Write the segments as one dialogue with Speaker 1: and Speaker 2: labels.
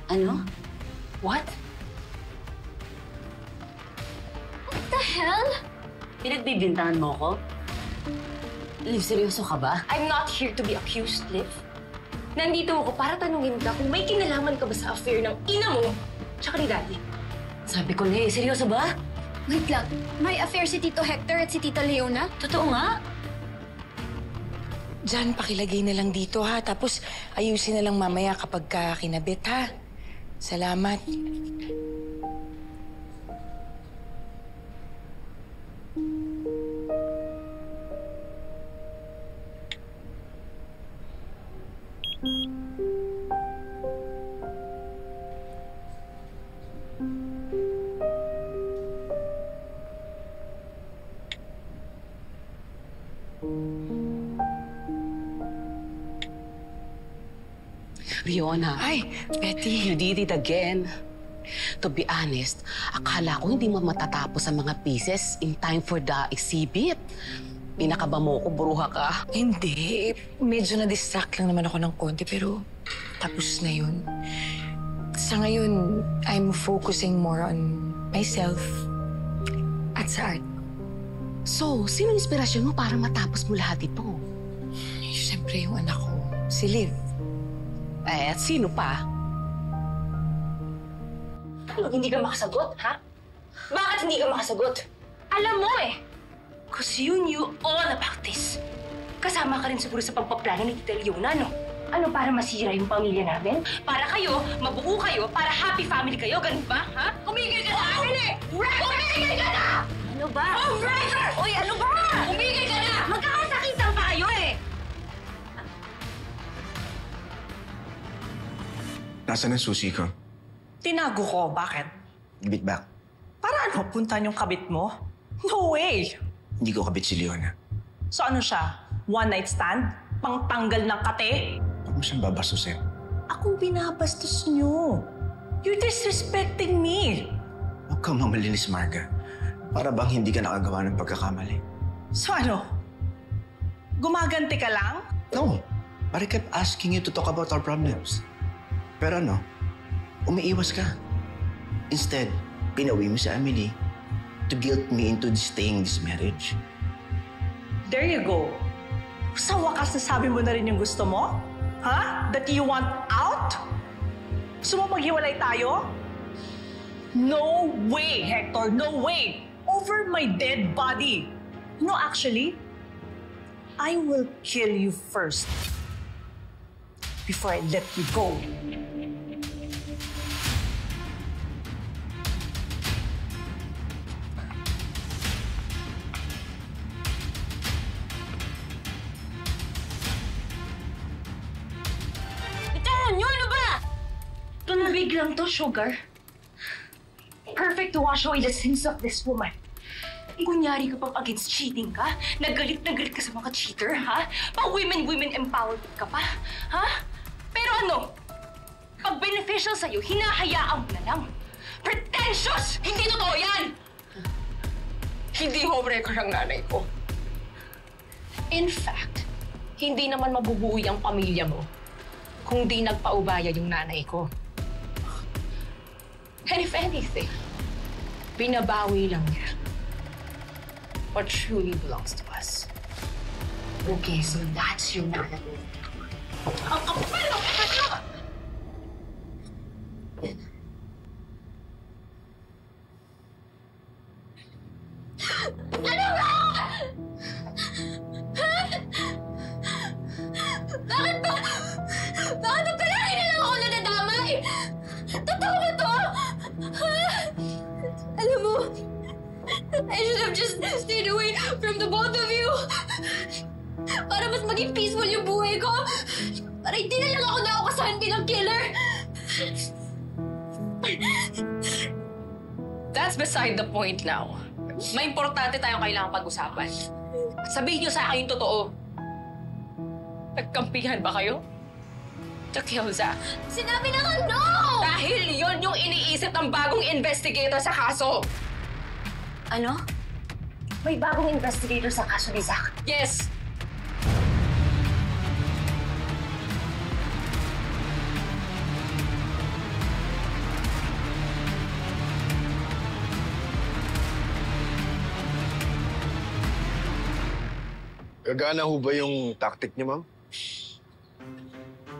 Speaker 1: Ano? What?
Speaker 2: What the hell?
Speaker 1: Pinagbibintangan mo ko? Liv, seryoso ka ba?
Speaker 2: I'm not here to be accused, Liv. Nandito ako para tanungin ka kung may kinalaman ka ba sa affair ng ina mo tsaka ni Daddy.
Speaker 1: Sabi ko na seryoso ba?
Speaker 3: Wait lang, may affair si Tito Hector at si Tita Leona?
Speaker 1: Totoo nga?
Speaker 4: Diyan, pakilagay na lang dito ha. Tapos ayusin na lang mamaya kapag kinabit ha. Salamat.
Speaker 1: Riona.
Speaker 4: Ay, Betty.
Speaker 1: You did it again. To be honest, akala ko hindi mo matatapos ang mga pieces in time for the exhibit. Pinakaba mo ko, buruha ka.
Speaker 4: Hindi. Medyo na-distract lang naman ako ng konti, pero tapos na yun. Sa ngayon, I'm focusing more on myself at sa art.
Speaker 1: So, sino inspirasyon mo para matapos mo lahat ito?
Speaker 4: Siyempre, yung anak ko, si Liv.
Speaker 1: At sino pa?
Speaker 2: Ano, hindi ka makasagot, ha? Bakit hindi ka makasagot? Alam mo eh! Because you knew all about this. Kasama ka rin siguro sa pagpaplano ni Tita Leona, no? Ano, para masira yung pamilya namin? Para kayo, mabuo kayo, para happy family kayo, ganun ba, ha? Umigil ka na akin eh! Umigil ka na!
Speaker 1: Ano ba?
Speaker 2: Oh, Wrecker! Uy, ano ba? Umigil ka na! Magkakasakitan pa kayo eh!
Speaker 5: Nasaan ang susi ko?
Speaker 6: Tinago ko. Bakit?
Speaker 5: Give it back.
Speaker 6: Para ano? Puntahan yung kabit mo? No way!
Speaker 5: Hindi ko kabit si Leona.
Speaker 6: So ano siya? One night stand? Pangtanggal ng kate?
Speaker 5: Huwag mo siyang babastusin.
Speaker 6: Ako binabastos niyo. You're disrespecting me.
Speaker 5: Huwag kang mamalinis, Marga. Para bang hindi ka nakagawa ng pagkakamali.
Speaker 6: So ano? Gumaganti ka lang?
Speaker 5: No. But I kept asking you to talk about our problems. Pero ano? Umiiwas ka. Instead, pinawi mo si Emily to guilt me into staying this marriage.
Speaker 6: There you go. Sa wakas nasabi mo na rin yung gusto mo? Ha? That you want out? Gusto mo maghiwalay tayo? No way, Hector. No way. Over my dead body. No, actually, I will kill you first before I let you go.
Speaker 2: Ano ba? Tunabig lang to, sugar. Perfect to wash away the sins of this woman. Kunyari ka pang against cheating ka? Nagalit ka sa mga cheater, ha? Pa-women empowerment ka pa, ha? Pero ano? Pag beneficial sa'yo, hinahayaan mo na lang. Pretentious! Hindi totoo yan!
Speaker 7: Hindi homewrecker ang nanay ko. In fact, hindi naman mabubuo ang pamilya mo kung di nagpaubaya yung nanay ko. And if anything, binabawi lang niya what truly belongs to us.
Speaker 1: Okay, so that's your nanay.
Speaker 7: Ang kapal ng kanya!
Speaker 2: Ano ba? Bakit ba? Bakit ba palagi na lang ako nadadamay? Totoo ba to? Alam mo, I should have just stayed away from the both of you. Para mas maging peaceful yung buhay ko. Para hindi na lang ako naukasahan bilang killer.
Speaker 7: That's beside the point now. May importante tayong kailangang pag-usapan. Sabihin niyo sa akin yung totoo. Nagkampihan ba kayo? To kill Zach.
Speaker 2: Sinabi na nga no!
Speaker 7: Dahil yon yung iniisip ng bagong investigator sa kaso.
Speaker 2: Ano? May bagong investigator sa kaso ni Zach?
Speaker 7: Yes!
Speaker 8: Gagana ho ba yung tactic niya, ma'am?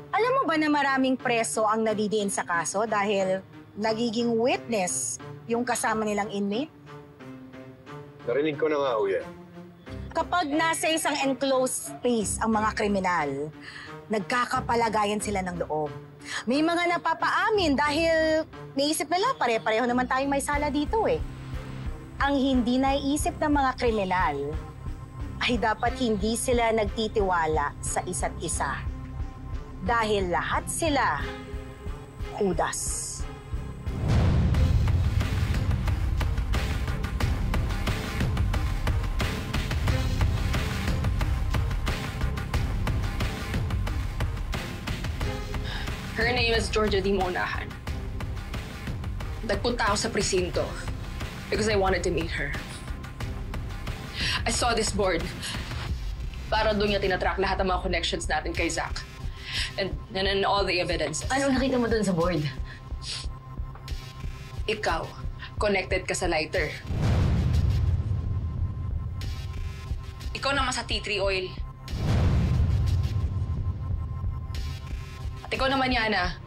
Speaker 9: Alam mo ba na maraming preso ang nadidiin sa kaso dahil nagiging witness yung kasama nilang inmate?
Speaker 8: Narinig ko na nga ho yan.
Speaker 9: Kapag nasa isang enclosed space ang mga kriminal, nagkakapalagayan sila ng loob. May mga napapaamin dahil naisip nila pare-pareho naman tayong may sala dito eh. Ang hindi naiisip ng mga kriminal ay dapat hindi sila nagtitiwala sa isa't isa. Dahil lahat sila Judas.
Speaker 7: Her name is Georgia D. Monahan. Nagpunta ako sa presinto because I wanted to meet her. I saw this board. Para doon niya tinatrack lahat ng mga connections natin kay Zach. And all the evidence.
Speaker 1: Ano nakita mo dun sa board?
Speaker 7: Ikaw, connected ka sa lighter. Ikaw naman sa tea tree oil. At ikaw naman, Yana,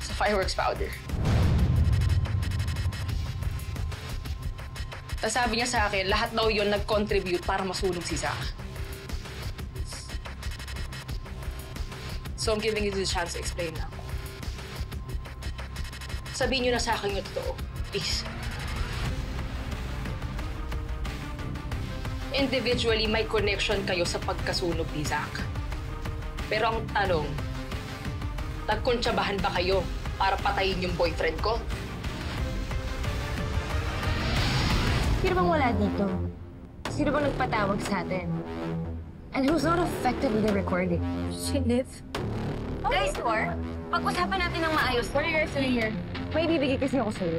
Speaker 7: sa fireworks powder. Tapos sabi niya sa akin, lahat daw yun nag-contribute para masunog si Zach. So I'm giving you the chance to explain now. Sabihin niyo na sa akin yung totoo. Please. Individually, may connection kayo sa pagkasunog ni Zach. Pero ang tanong, nagkuntsabahan ba kayo para patayin yung boyfriend ko?
Speaker 3: Sino bang wala dito? Sino bang nagpatawag sa atin? And who's not affected with the recording? Si Liv. Guys, Cor, pag-usapan natin ng maayos. What are you guys doing here? May ibibigay kasi ako sa'yo.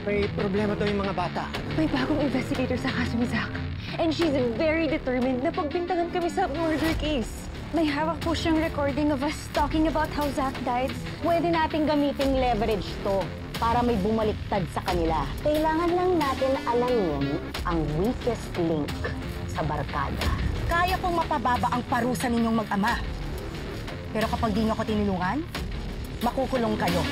Speaker 10: May problema daw yung mga bata.
Speaker 3: May bagong investigator sa kaso ni Zach. And she's very determined na pagbintangan kami sa murder case. May hawak po siyang recording of us talking about how Zach died.
Speaker 9: Pwede nating gamiting leverage to para may bumaliktad sa kanila. Kailangan lang natin alamin ang weakest link sa barkada. Kaya pong mapababa ang parusa ninyong mag-ama. Pero kapag di nyo ko tinulungan, makukulong kayo.